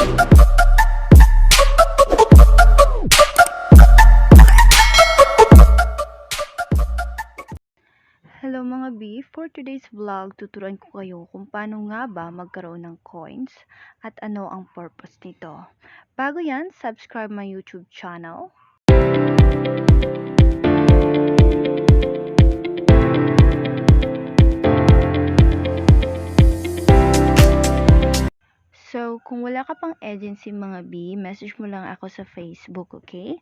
Hello mga B, for today's vlog, tuturuan ko kayo kung paano nga ba magkaroon ng coins at ano ang purpose nito. Bago yan, subscribe my YouTube channel. So, kung wala ka pang agency mga B, message mo lang ako sa Facebook, okay?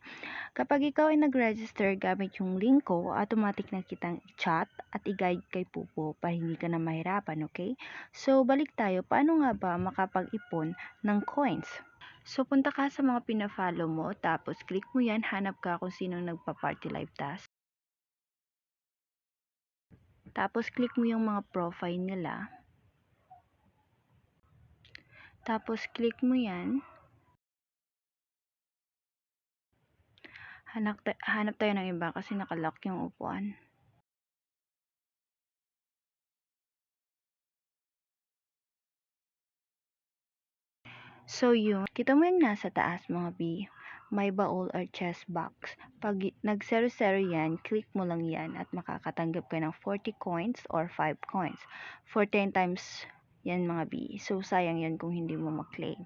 Kapag ikaw ay nag-register gamit yung link ko, automatic na kitang i-chat at i-guide kay Pupo para hindi ka na mahirapan, okay? So, balik tayo. Paano nga ba makapag-ipon ng coins? So, punta ka sa mga pina-follow mo, tapos click mo yan, hanap ka kung sino nagpa-party live task. Tapos, click mo yung mga profile nila. Tapos, click mo yan. Hanap tayo ng iba kasi nakalock yung upuan. So yun, kita mo yung nasa taas mga B, may baul or chest box. Pag nag-0-0 yan, click mo lang yan at makakatanggap ka ng 40 coins or 5 coins. For 10 times yan mga B. So sayang yan kung hindi mo mag-claim.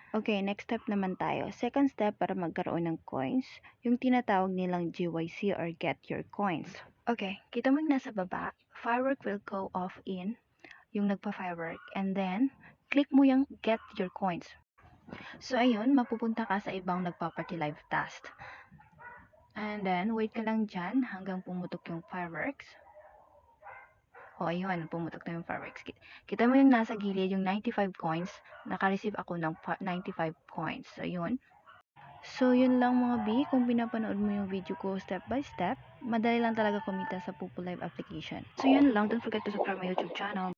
Okay, next step naman tayo. Second step para magkaroon ng coins, yung tinatawag nilang GYC or Get Your Coins. Okay, kita mo yung nasa baba, firework will go off in, yung nagpa-firework, and then click mo yung Get Your Coins. So, ayun, mapupunta ka sa ibang nagpa-party live task. And then, wait ka lang dyan hanggang pumutok yung fireworks. O, ayun, pumutok na yung fireworks. Kita mo yung nasa gilid, yung 95 coins. Naka-receive ako ng 95 coins. So, ayun. So, yun lang mga B. Kung pinapanood mo yung video ko step by step, madali lang talaga kumita sa Pupo Live application. So, yun lang. Don't forget to subscribe my YouTube channel.